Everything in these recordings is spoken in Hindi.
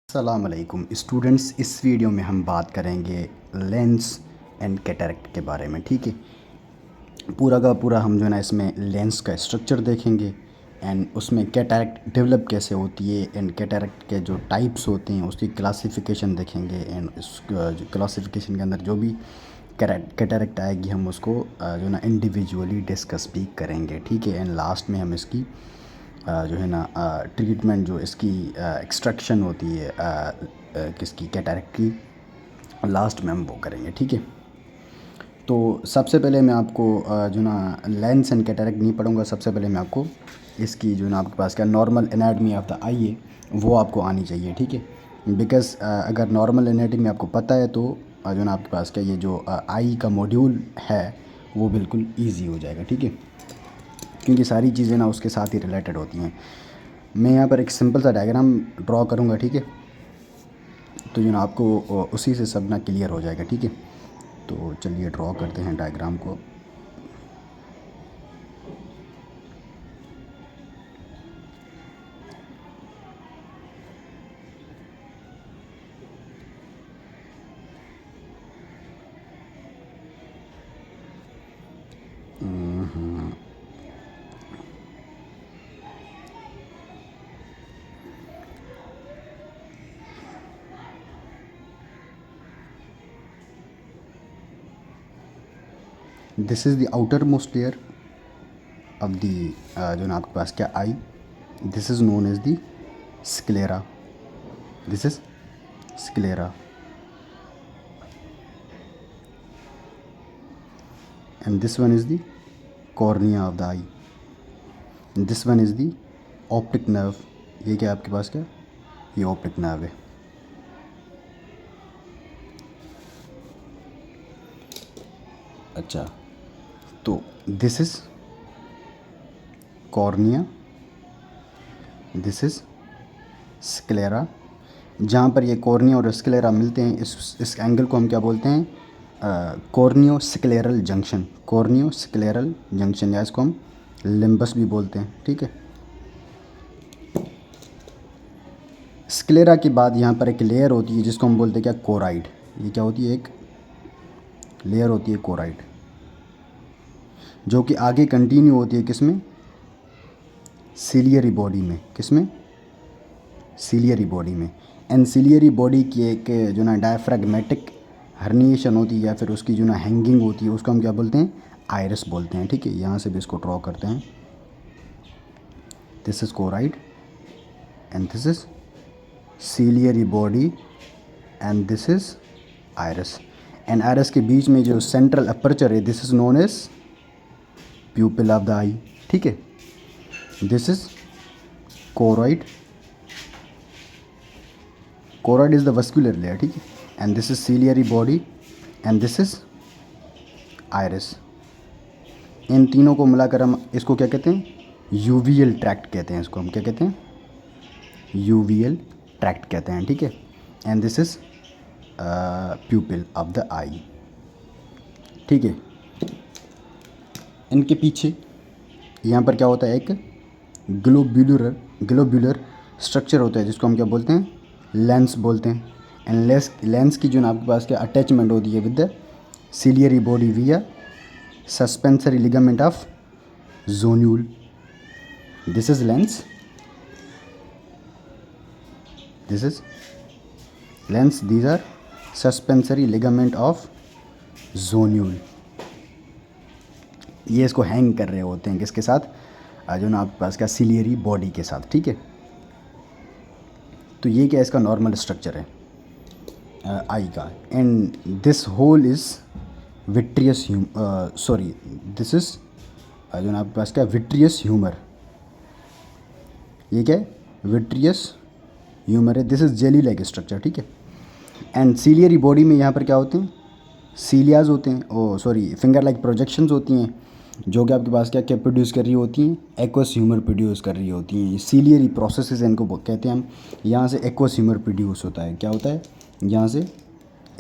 अस्सलाम वालेकुम स्टूडेंट्स। इस वीडियो में हम बात करेंगे लेंस एंड कैटरेक्ट के बारे में। ठीक है, पूरा का पूरा हम जो है ना इसमें लेंस का स्ट्रक्चर देखेंगे एंड उसमें कैटरेक्ट डेवलप कैसे होती है एंड कैटरेक्ट के जो टाइप्स होते हैं उसकी क्लासिफिकेशन देखेंगे एंड उस क्लासिफिकेशन के अंदर जो भी कैटरेक्ट आएगी हम उसको जो है ना इंडिविजुअली डिस्कस भी करेंगे। ठीक है, एंड लास्ट में हम इसकी जो है ना ट्रीटमेंट जो इसकी एक्सट्रैक्शन होती है किसकी कैटरेक्ट की, लास्ट में हम वो करेंगे। ठीक है, तो सबसे पहले मैं आपको जो ना लेंस एंड कैटरेक्ट नहीं पढ़ूंगा। सबसे पहले मैं आपको इसकी जो ना आपके पास क्या नॉर्मल एनाटमी ऑफ द आई है वो आपको आनी चाहिए। ठीक है, बिकॉज़ अगर नॉर्मल एनाटमी आपको पता है तो जो ना आपके पास क्या ये जो आई का मॉड्यूल है वो बिल्कुल ईजी हो जाएगा। ठीक है, क्योंकि सारी चीज़ें ना उसके साथ ही रिलेटेड होती हैं। मैं यहाँ पर एक सिंपल सा डायग्राम ड्रॉ करूँगा। ठीक है, तो जो ना आपको उसी से सब ना क्लियर हो जाएगा। ठीक है, तो चलिए ड्रॉ करते हैं डायग्राम को। This is the outermost layer of the जो ना आपके पास क्या आई, this is known as the sclera. This is sclera and this one is the cornea of the eye. This one is the optic nerve. ये क्या आपके पास क्या, ये optic nerve है। अच्छा, तो this is cornea, this is sclera। जहाँ पर ये कॉर्निया और स्क्लेरा मिलते हैं इस एंगल को हम क्या बोलते हैं, कॉर्नियो स्क्लेरल जंक्शन। कॉर्नियो स्क्लेरल जंक्शन या इसको हम लिम्बस भी बोलते हैं। ठीक है, स्क्लेरा के बाद यहाँ पर एक लेयर होती है जिसको हम बोलते हैं क्या, कोराइड। ये क्या होती है, एक लेयर होती है कोराइड, जो कि आगे कंटिन्यू होती है किसमें, सिलियरी बॉडी में। किसमें, सिलियरी बॉडी में। एंड सिलियरी बॉडी की एक जो ना डायफ्रैग्मेटिक हर्निएशन होती है या फिर उसकी जो ना हैंगिंग होती है उसको हम क्या बोलते हैं, आइरिस बोलते हैं। ठीक है, यहाँ से भी इसको ड्रॉ करते हैं। This is choroid and this is ciliary body and this is iris. And iris के बीच में जो सेंट्रल अपर्चर है this is known as pupil of the eye. ठीक है, this is choroid. Choroid is the vascular layer. ठीक है, and this is ciliary body and this is iris. इन तीनों को मिलाकर हम इसको क्या कहते हैं, यूवियल ट्रैक्ट कहते हैं। इसको हम क्या कहते हैं, यूवियल ट्रैक्ट कहते हैं। ठीक है, and this is pupil of the eye. ठीक है, इनके पीछे यहाँ पर क्या होता है, एक ग्लोब्यूलर स्ट्रक्चर होता है जिसको हम क्या बोलते हैं, लेंस बोलते हैं। एंड लेंस की जो ना आपके पास क्या अटैचमेंट होती है with the ciliary body via suspensory ligament of zonule. This is lens, this is lens, these are suspensory ligament of zonule. ये इसको हैंग कर रहे होते हैं किसके साथ, जो ना आपके पास क्या सिलियरी बॉडी के साथ। ठीक है, तो ये क्या इसका नॉर्मल स्ट्रक्चर है आई का। And this whole is vitreous sorry this is जो ना आपके पास क्या विट्रियस ह्यूमर। ये क्या है, विट्रियस ह्यूमर है। This is jelly like structure. ठीक है, एंड सिलियरी बॉडी में यहाँ पर क्या होते हैं, सीलियाज होते हैं, ओ सॉरी फिंगर लाइक प्रोजेक्शंस होती हैं जो कि आपके पास क्या क्या प्रोड्यूस कर रही होती हैं, एक्वस ह्यूमर प्रोड्यूस कर रही होती हैं। सीलियरी प्रोसेसेस इनको कहते हैं हम। यहाँ से एक्वस ह्यूमर प्रोड्यूस होता है। क्या होता है, यहाँ से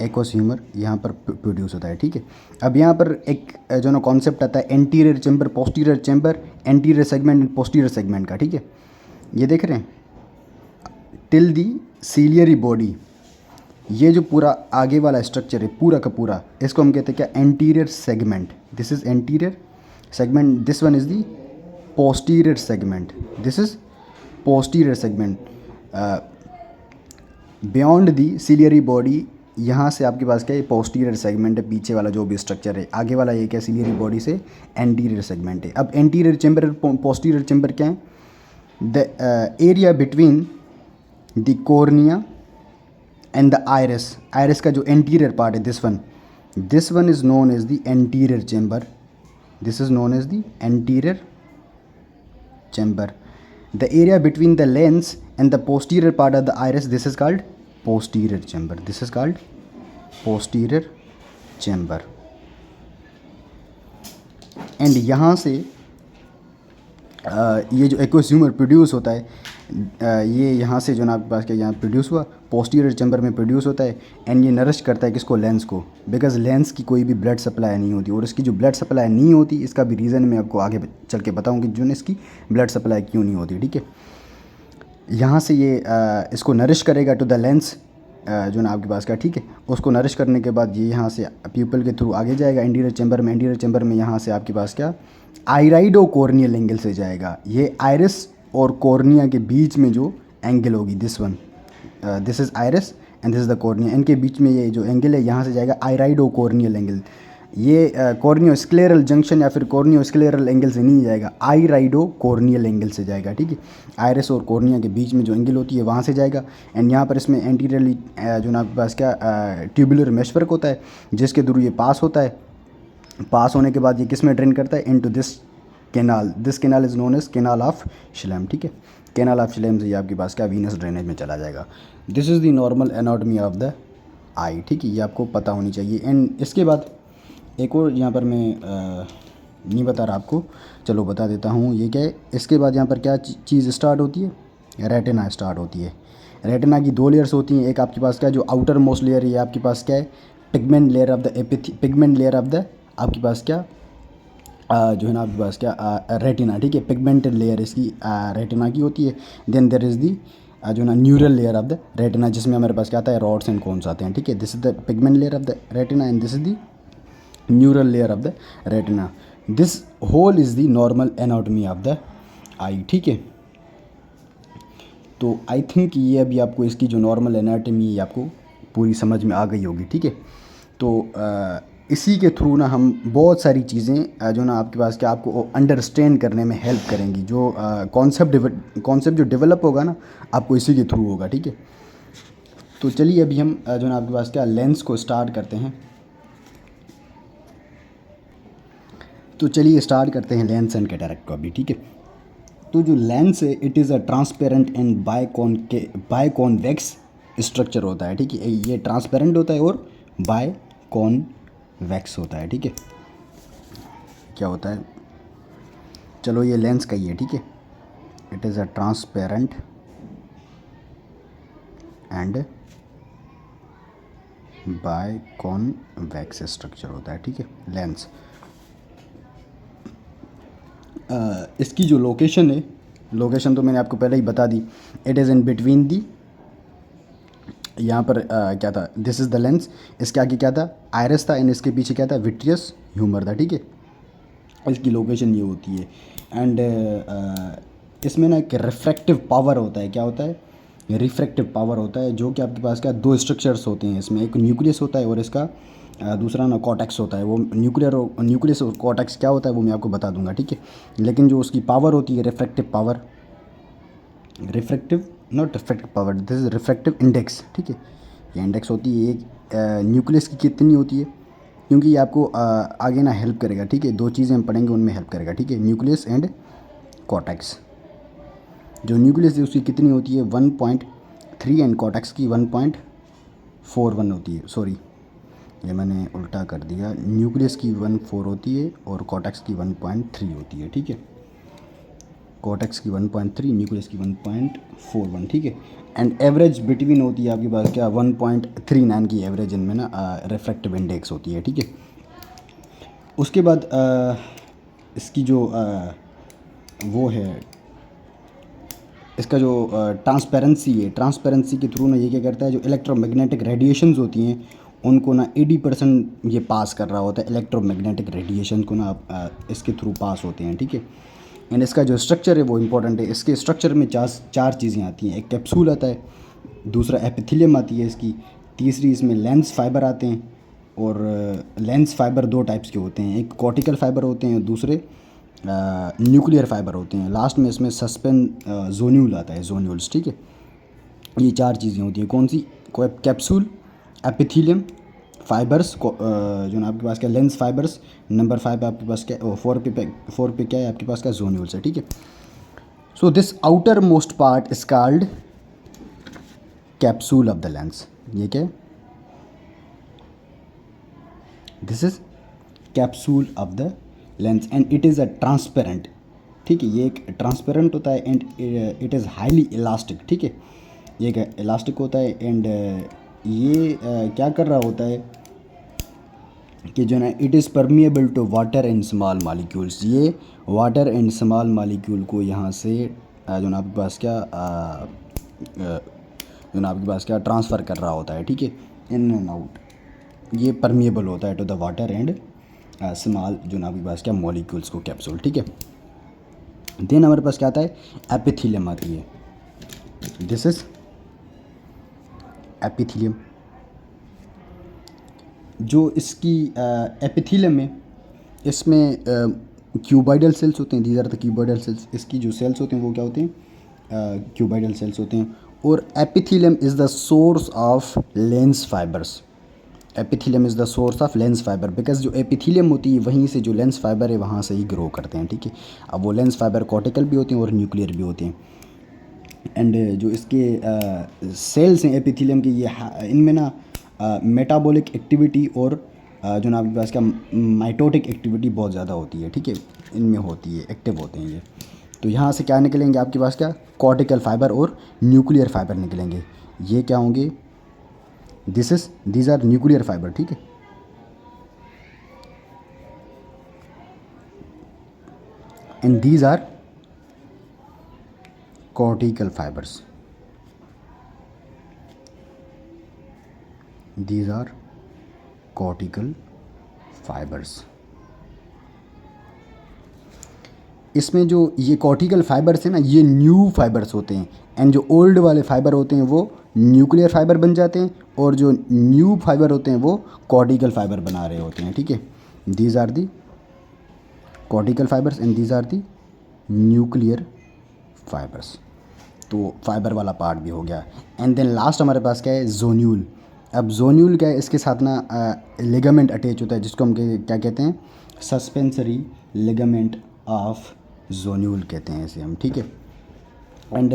एक्वस ह्यूमर यहाँ पर प्रोड्यूस होता है। ठीक है, अब यहाँ पर एक जो ना कॉन्सेप्ट आता है anterior chamber, posterior chamber, anterior segment and posterior segment का। ठीक है, ये देख रहे हैं, टिल दी सीलियरी बॉडी, ये जो पूरा आगे वाला स्ट्रक्चर है पूरा का पूरा, इसको हम कहते हैं क्या, anterior segment. This is anterior segment, this one is the posterior segment, this is posterior segment. Beyond the ciliary body, यहाँ से आपके पास क्या है, पोस्टीरियर सेगमेंट है, पीछे वाला जो भी स्ट्रक्चर है, आगे वाला ये क्या, सीलियरी बॉडी से एंटीरियर सेगमेंट है। अब एंटीरियर चैम्बर पोस्टीरियर चैम्बर क्या है, the area between the cornea and the iris, iris का जो एंटीरियर पार्ट है, this one is known as the anterior chamber, this is known as the anterior chamber. The area between the lens and the posterior part of the iris, this is called posterior chamber, this is called posterior chamber। And यहाँ से ये जो एक्वस ह्यूमर प्रोड्यूस होता है, ये यहाँ से जो ना आपके पास क्या, यहाँ प्रोड्यूस हुआ, पोस्टीरियर चैम्बर में प्रोड्यूस होता है, एंड ये नरिश करता है किसको, लेंस को, बिकॉज लेंस की कोई भी ब्लड सप्लाई नहीं होती, और इसकी जो ब्लड सप्लाई नहीं होती इसका भी रीज़न मैं आपको आगे चल के बताऊँ कि जो इसकी ब्लड सप्लाई क्यों नहीं होती, ठीक है। यहाँ से ये इसको नरिश करेगा टू द लेंस, जो ना आपके पास का, ठीक है। उसको नरिश करने के बाद ये यहाँ से प्यूपल के थ्रू आगे जाएगा एंटीरियर चैम्बर में, एंटीरियर चैम्बर में यहाँ से आपके पास क्या, आइराइडो कॉर्नियल एंगल से जाएगा, ये आइरिस और कॉर्निया के बीच में जो एंगल होगी, this one, this is iris and this is the cornea, इनके बीच में ये जो एंगल है यहाँ से जाएगा आइराइडो कॉर्नियल एंगल। ये कॉर्नियो स्क्लेरल जंक्शन या फिर कॉर्नियो स्क्लेरल एंगल से नहीं जाएगा, आइराइडो कॉर्नियल एंगल से जाएगा, ठीक है। आइरिस और कॉर्निया के बीच में जो एंगल होती है वहाँ से जाएगा, एंड यहाँ पर इसमें एंटीरियरली जो ना आपके पास क्या, ट्यूबुलर मेशवर्क होता है जिसके थ्रू ये पास होता है, पास होने के बाद ये किस में ड्रेन करता है, into this canal, this canal is known as canal of Schlemm, ठीक है। कैनाल ऑफ शिलेम से ये आपके पास क्या, वीनस ड्रेनेज में चला जाएगा। This is the normal anatomy of the eye, ठीक है, ये आपको पता होनी चाहिए। एंड इसके बाद एक और यहाँ पर मैं नहीं बता रहा आपको, चलो बता देता हूँ ये क्या है। इसके बाद यहाँ पर क्या चीज़ स्टार्ट होती है, रेटिना स्टार्ट होती है। रेटिना की 2 लेयर्स होती हैं, एक आपके पास क्या, जो आउटर मोस्ट लेयर है, ये आपके पास क्या है, pigment layer of the pigment layer of the आपके पास क्या, जो है ना आपके पास क्या, रेटिना, ठीक है, पिगमेंटेड लेयर इसकी रेटिना की होती है। देन देयर इज़ दी जो ना neural layer of the retina, जिसमें हमारे पास क्या आता है, रॉड्स एंड कोन्स आते हैं, ठीक है। This is the pigment layer of the retina and this is the neural layer of the retina. This whole is the normal anatomy of the eye, ठीक है। तो आई थिंक ये अभी आपको इसकी जो नॉर्मल एनाटॉमी आपको पूरी समझ में आ गई होगी, ठीक है। तो इसी के थ्रू ना हम बहुत सारी चीज़ें जो ना आपके पास क्या, आपको अंडरस्टैंड करने में हेल्प करेंगी। जो कॉन्सेप्ट जो डेवलप होगा ना, आपको इसी के थ्रू होगा, ठीक है। तो चलिए अभी हम जो ना आपके पास क्या, लेंस को स्टार्ट करते हैं। तो चलिए स्टार्ट करते हैं लेंस एंड कैटरैक्ट को अभी, ठीक है। तो जो लेंस है, it is a transparent and biconvex structure होता है, ठीक है। ये ट्रांसपेरेंट होता है और बायकॉन्वेक्स होता है, ठीक है। क्या होता है, चलो ये लेंस का ही है, ठीक है। It is a transparent and biconvex structure होता है, ठीक है, लेंस। इसकी जो लोकेशन है, लोकेशन तो मैंने आपको पहले ही बता दी, it is in between the, यहाँ पर क्या था, दिस इज़ द लेंस, इसके आगे क्या था, आयरस था, एंड इसके पीछे क्या था, विट्रियस ह्यूमर था, ठीक है। इसकी लोकेशन ये होती है। एंड इसमें ना एक रिफ्रैक्टिव पावर होता है, क्या होता है, रिफ्रैक्टिव पावर होता है, जो कि आपके पास क्या, 2 स्ट्रक्चर्स होते हैं इसमें, एक न्यूक्लियस होता है और इसका दूसरा ना कॉर्टेक्स होता है। वो न्यूक्लियस और कॉर्टेक्स क्या होता है वो मैं आपको बता दूंगा, ठीक है। लेकिन जो उसकी पावर होती है, refractive power, refractive not refractive power, this is refractive index, ठीक है। ये इंडेक्स होती है एक न्यूक्लियस की कितनी होती है, क्योंकि ये आपको आगे ना हेल्प करेगा, ठीक है। 2 चीज़ें हम पढ़ेंगे उनमें हेल्प करेगा, ठीक है, न्यूक्लियस एंड कॉर्टेक्स। जो न्यूक्लियस है उसकी कितनी होती है, 1.3 एंड कॉर्टेक्स की 1.41 होती है। सॉरी, ये मैंने उल्टा कर दिया, न्यूक्लियस की 1.4 होती है और कॉर्टेक्स की 1.3 होती है, ठीक है। कॉर्टेक्स की 1.3, न्यूक्लियस की 1.41, ठीक है। एंड एवरेज बिटवीन होती है आपके पास क्या, 1.39 की एवरेज इनमें ना रिफ्रैक्टिव इंडेक्स होती है, ठीक है। उसके बाद इसकी जो वो है इसका जो ट्रांसपेरेंसी है, ट्रांसपेरेंसी के थ्रू ना ये क्या करता है, जो इलेक्ट्रोमैग्नेटिक रेडिएशंस होती हैं उनको ना 80% ये पास कर रहा होता है, इलेक्ट्रोमैग्नेटिक रेडिएशन को ना इसके थ्रू पास होते हैं, ठीक है। एंड इसका जो स्ट्रक्चर है वो इम्पोर्टेंट है। इसके स्ट्रक्चर में चार चीज़ें आती हैं। एक कैप्सूल आता है, दूसरा एपिथेलियम आती है इसकी, तीसरी इसमें लेंस फाइबर आते हैं। और लेंस फाइबर दो टाइप्स के होते हैं, एक कॉर्टिकल फाइबर होते हैं, दूसरे न्यूक्लियर फाइबर होते हैं। लास्ट में इसमें जोन्यूल आता है, जोन्यूल्स, ठीक है। ये चार चीज़ें होती हैं, कौन सी? कैप्सूल, एपिथेलियम, फाइबर्स, जो ना आपके पास क्या, लेंस फाइबर्स, नंबर 5 आपके पास क्या, 4 पे क्या है आपके पास, क्या, जोन्यूल्स है, ठीक है। So this outer most part is called capsule of the lens. ये क्या है? This is capsule of the lens and it is a transparent, ठीक है। ये एक ट्रांसपेरेंट होता है and it is highly elastic, ठीक है। ये क्या, इलास्टिक होता है एंड ये क्या कर रहा होता है कि जो ना it is permeable to water and small molecules. ये वाटर एंड स्मॉल मॉलिक्यूल को यहाँ से जो ना आपके पास क्या जो ना आपके पास क्या ट्रांसफ़र कर रहा होता है, ठीक है, इन एंड आउट। ये परमिएबल होता है to the water and small जो ना आपके पास क्या मॉलिक्यूल्स को, कैप्सूल, ठीक है। देन हमारे पास क्या आता है, एपिथेलियम आती है। This is epithelium. जो इसकी एपिथेलियम है, इसमें क्यूबॉइडल सेल्स होते हैं, these are the cuboidal cells. इसकी जो सेल्स होते हैं वो क्या होते हैं, क्यूबॉइडल सेल्स होते हैं। और epithelium is the source of lens fibres. Epithelium is the source of lens fibre, because जो एपिथेलियम होती है वहीं से जो लेंस फाइबर है वहाँ से ही ग्रो करते हैं, ठीक है। अब वो लेंस फाइबर कॉर्टिकल भी होते हैं और न्यूक्लियर भी होते हैं। एंड जो इसके सेल्स हैं एपिथेलियम के, ये इनमें ना मेटाबॉलिक एक्टिविटी और जो ना आपके पास का माइटोटिक एक्टिविटी बहुत ज़्यादा होती है, ठीक है, इनमें होती है, एक्टिव होते हैं ये। तो यहाँ से क्या निकलेंगे आपके पास, क्या, कॉर्टिकल फाइबर और न्यूक्लियर फाइबर निकलेंगे। ये क्या होंगे, दीज आर न्यूक्लियर फाइबर, ठीक है। And these are cortical fibres, these are cortical fibres. इसमें जो ये कॉर्टिकल फाइबर्स हैं ना, ये न्यू फाइबर्स होते हैं एंड जो ओल्ड वाले फाइबर होते हैं वो न्यूक्लियर फाइबर बन जाते हैं और जो न्यू फाइबर होते हैं वो कॉर्टिकल फाइबर बना रहे होते हैं, ठीक है। These are the cortical fibres and these are the nuclear fibres. तो फाइबर वाला पार्ट भी हो गया। एंड देन लास्ट हमारे पास क्या है, जोन्यूल। अब जोन्यूल क्या है, इसके साथ ना लिगामेंट अटैच होता है जिसको हम क्या कहते हैं, सस्पेंसरी लिगामेंट ऑफ जोन्यूल कहते हैं इसे हम, ठीक है। एंड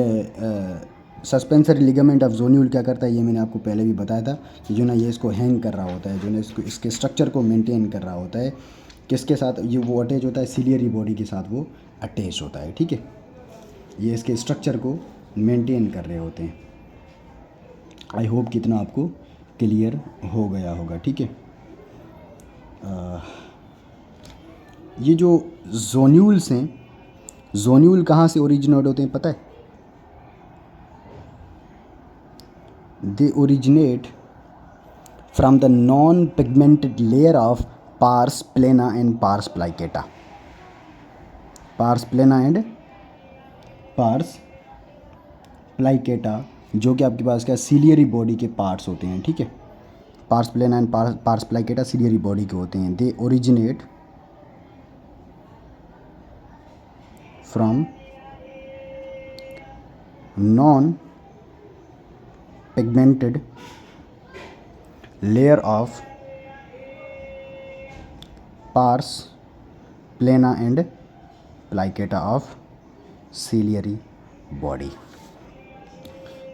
सस्पेंसरी लिगामेंट ऑफ जोन्यूल क्या करता है, ये मैंने आपको पहले भी बताया था कि जो ना ये इसको हैंग कर रहा होता है, जो ना इसको इसके स्ट्रक्चर को मेंटेन कर रहा होता है। किसके साथ ये वो अटैच होता है, सिलियरी बॉडी के साथ वो अटैच होता है, ठीक है। ये इसके स्ट्रक्चर को मेंटेन कर रहे होते हैं। आई होप कितना आपको क्लियर हो गया होगा, ठीक है। ये जो जोन्यूल्स हैं, जोन्यूल कहाँ से ओरिजिनेट होते हैं पता है? They originate from the non pigmented layer of pars plana and pars plicata. Pars plana and pars plicata जो कि आपके पास क्या सीलियरी बॉडी के पार्ट्स होते हैं, ठीक है। Pars plana and pars plicata ciliary body के होते हैं। They originate from non pigmented layer of pars plana and plicata of ciliary body.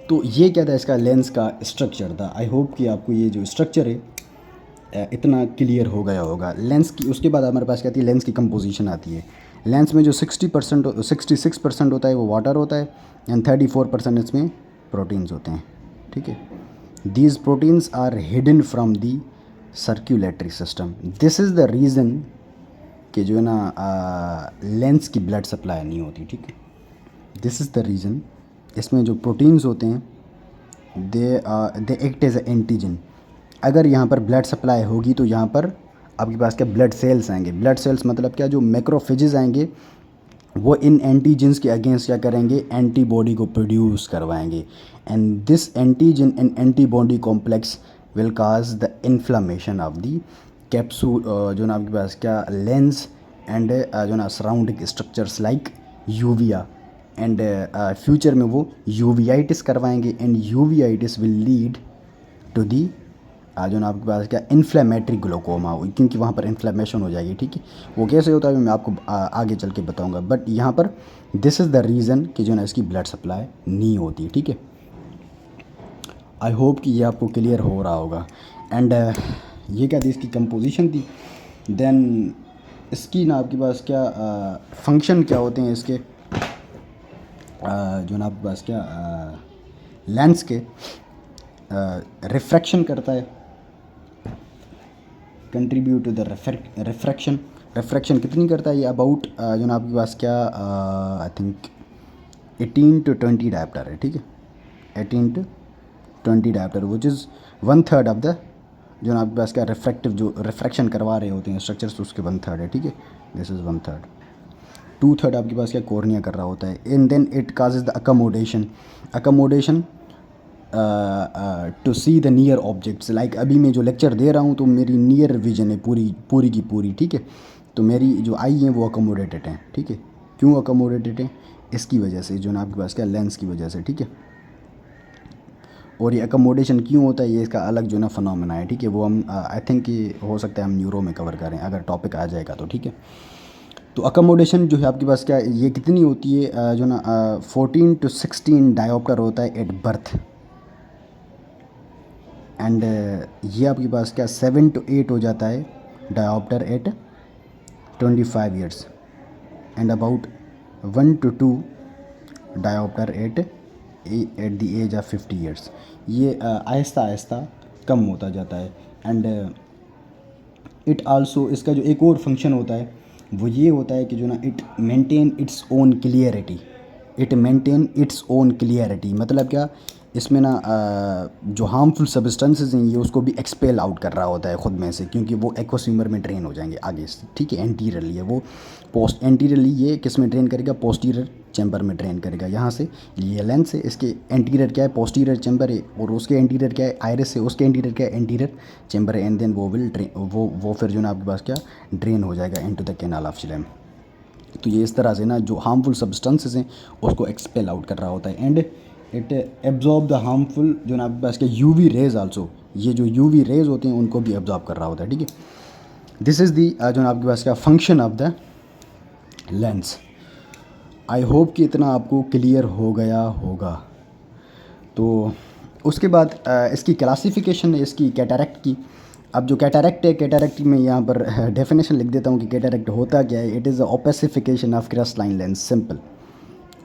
तो ये क्या था, इसका लेंस का स्ट्रक्चर था। आई होप कि आपको ये जो स्ट्रक्चर है इतना क्लियर हो गया होगा लेंस की। उसके बाद हमारे पास क्या आती है, लेंस की कंपोजिशन आती है। लेंस में जो 66% होता है वो वाटर होता है एंड 34% इसमें प्रोटीन्स होते हैं, ठीक है। These proteins are hidden from the circulatory system. This is the reason कि जो है ना लेंस की ब्लड सप्लाई नहीं होती, ठीक है। दिस इज़ द रीज़न इसमें जो प्रोटीन्स होते हैं they act as a antigen. अगर यहाँ पर ब्लड सप्लाई होगी तो यहाँ पर आपके पास क्या ब्लड सेल्स आएंगे। ब्लड सेल्स मतलब क्या, जो मैक्रोफेजेस आएंगे वो इन एंटीजन्स के अगेंस्ट क्या करेंगे, एंटीबॉडी को प्रोड्यूस करवाएंगे। And this antigen and antibody complex will cause the inflammation of the capsule, जो ना आपके पास क्या लेंस एंड जो ना surrounding structures like uvea. And future में वो यूवियाइटिस करवाएंगे and uveitis will lead to the जो ना आपके पास क्या इन्फ्लेमेटरी ग्लोकोमा, क्योंकि वहाँ पर इन्फ्लेमेशन हो जाएगी। ठीक है, वो कैसे होता है मैं आपको आगे चल के बताऊँगा। बट यहाँ पर दिस इज़ द रीज़न कि जो ना इसकी ब्लड सप्लाई नहीं होती। ठीक है, आई होप कि ये आपको क्लियर हो रहा होगा। एंड ये क्या थी, इसकी कंपोजिशन थी। देन इसकी ना आपके पास क्या फंक्शन क्या होते हैं इसके, जो ना आपके पास क्या लेंस के रिफ्रैक्शन करता है, contribute to the refraction. Refraction कितनी करता है ये, अबाउट जो ना आपके पास क्या आई थिंक 18 to 20 डायप्टर है। ठीक है, 18 to 20 dioptre which is 1/3 of the जो ना आपके पास क्या रिफ्रैक्टिव जो रिफ्रैक्शन करवा रहे होते हैं स्ट्रक्चर्स, उसके 1/3 है। ठीक है, दिस इज़ 1/3। 2/3 आपके पास क्या कॉर्निया कर रहा होता है। And then it causes the accommodation to see the near objects. Like अभी मैं जो लेक्चर दे रहा हूँ तो मेरी नियर विजन है पूरी की पूरी। ठीक है, तो मेरी जो आई है वो अकोमोडेटेड है। ठीक है, क्यों अकोमोडेटेड है, इसकी वजह से, जो ना आपके पास क्या लेंस की वजह से। ठीक है, और ये अकोमोडेशन क्यों होता है ये इसका अलग जो ना फिनोमेना है। ठीक है, वो हम आई थिंक कि हो सकता है हम न्यूरो में कवर करें अगर टॉपिक आ जाएगा तो। ठीक है, तो अकोमोडेशन जो है आपके पास क्या ये कितनी होती है, जो ना 14 to 16 डायोप्टर होता है एट बर्थ। एंड ये आपके पास क्या 7 to 8 हो जाता है dioptre at 25 years and about 1 to 2 dioptre at the age of 50 years. ये आहिस्ता आहिस्ता कम होता जाता है। एंड इट आल्सो, इसका जो एक और फंक्शन होता है वो ये होता है कि जो ना it maintain its own clarity. मतलब क्या, इसमें ना जो हार्मफुल सब्सटेंसेस हैं ये उसको भी एक्सपेल आउट कर रहा होता है खुद में से, क्योंकि वो एक्वास्यूमर में ड्रेन हो जाएंगे आगे से। ठीक है, एंटीरियरली है वो, एंटीरियरली ये किस में ड्रेन करेगा, पोस्टीरियर चैम्बर में ड्रेन करेगा। यहाँ से ये लेंस है, इसके एंटीरियर क्या है, पोस्टीरियर चैम्बर है, और उसके एंटीरियर क्या है, आइरिस है, उसके एंटीरियर क्या है, एंटीरियर चैम्बर है। एंड देन वो विल ड्रेन, वो फिर जो ना आपके पास क्या ड्रेन हो जाएगा इनटू द कैनाल ऑफ शिलेम। तो ये इस तरह से ना जो हार्मफुल सब्सटेंसेस हैं उसको एक्सपेल आउट कर रहा होता है। And it absorb the harmful जो ना आपके पास के यूवी रेज आल्सो, ये जो यूवी रेज होते हैं उनको भी एब्जॉर्ब कर रहा होता है। ठीक है, दिस इज़ दी जो ना आपके पास का function of the lens. I hope कि इतना आपको क्लियर हो गया होगा। तो उसके बाद इसकी क्लासिफिकेशन है इसकी कैटरैक्ट की। अब जो कैटरैक्ट है, कैटरैक्ट में यहाँ पर डेफिनेशन लिख देता हूँ कि कैटरैक्ट होता क्या है। It is the opacification of crystalline lens, simple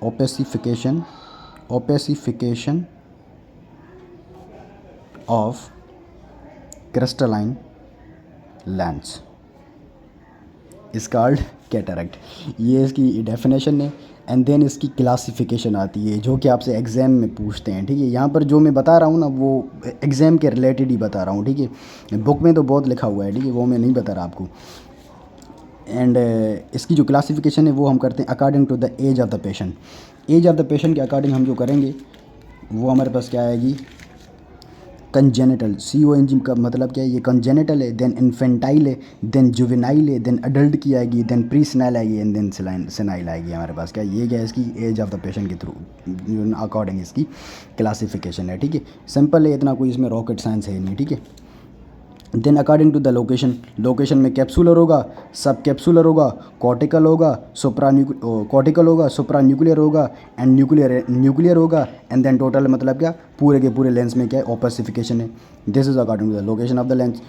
opacification of crystalline lens is called cataract. ये इसकी डेफिनेशन है। एंड देन इसकी क्लासिफिकेशन आती है जो कि आपसे एग्ज़ाम में पूछते हैं। ठीक है, यहाँ पर जो मैं बता रहा हूँ ना वो एग्ज़ाम के रिलेटेड ही बता रहा हूँ। ठीक है, बुक में तो बहुत लिखा हुआ है, ठीक है, वो मैं नहीं बता रहा आपको। एंड इसकी जो क्लासिफिकेशन है वो हम करते हैं according to the age of the patient. Age of the patient के अकॉर्डिंग हम जो करेंगे वो हमारे पास क्या आएगी, कंजेनिटल, CONG का मतलब क्या है, ये कंजेनिटल है, देन इन्फेंटाइल है, देन जुवेनाइल है, देन अडल्ट की आएगी, देन प्री सेनाइल आएगी, एंड देन सेनाइल आएगी हमारे पास। क्या ये क्या है, इसकी एज ऑफ द पेशेंट के थ्रू अकॉर्डिंग इसकी क्लासिफिकेशन है। ठीक है, सिंपल है, इतना कोई इसमें रॉकेट साइंस है नहीं। ठीक है, then according to the location में कैप्सूलर होगा, सब कैप्सूलर होगा, कॉर्टिकल होगा, कॉर्टिकल होगा, सुप्रा न्यूक्लियर होगा, एंड न्यूक्लियर होगा। एंड देन टोटल मतलब क्या, पूरे के पूरे लेंस में क्या है, ओपेसिफिकेशन है। This is according to the location of the lens.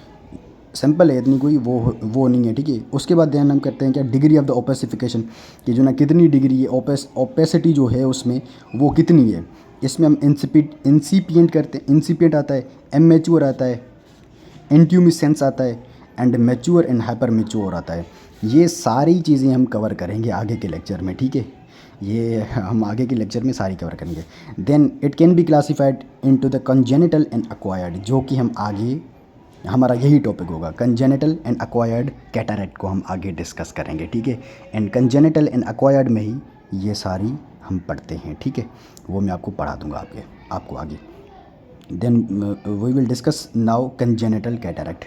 Simple है, इतनी कोई वो नहीं है। ठीक है, उसके बाद ध्यान हम करते हैं क्या, डिग्री ऑफ द ओपेसिफिकेशन, कि जो ना कितनी डिग्री है, ओपेसिटी जो है उसमें वो कितनी है। इसमें हम इंसिपिएंट करते हैं, इंसिपिएंट आता है, इमैच्योर आता है, इंट्यूमिसेंस आता है, and mature and hyper mature आता है। ये सारी चीज़ें हम कवर करेंगे आगे के लेक्चर में। ठीक है, ये हम आगे के लेक्चर में सारी कवर करेंगे। Then it can be classified into the congenital and acquired, जो कि हम आगे हमारा यही टॉपिक होगा। कंजेनिटल एंड एक्वायर्ड कैटरेक्ट को हम आगे डिस्कस करेंगे, ठीक है। एंड कंजेनिटल एंड एक्वायर्ड में ही ये सारी हम पढ़ते हैं, ठीक है। वो मैं आपको पढ़ा दूंगा आपको आगे। Then we will discuss now congenital cataract.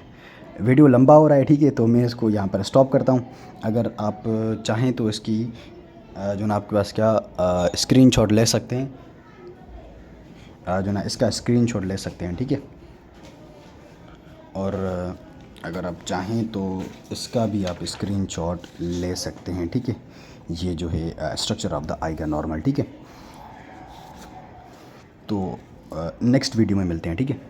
Video लंबा हो रहा है, ठीक है, तो मैं इसको यहाँ पर स्टॉप करता हूँ। अगर आप चाहें तो इसकी जो ना आपके पास क्या स्क्रीनशॉट ले सकते हैं, जो ना इसका स्क्रीनशॉट ले सकते हैं, ठीक है। और अगर आप चाहें तो इसका भी आप स्क्रीनशॉट ले सकते हैं, ठीक है। ये जो है स्ट्रक्चर ऑफ द आई का नॉर्मल, ठीक है। तो नेक्स्ट वीडियो में मिलते हैं, ठीक है।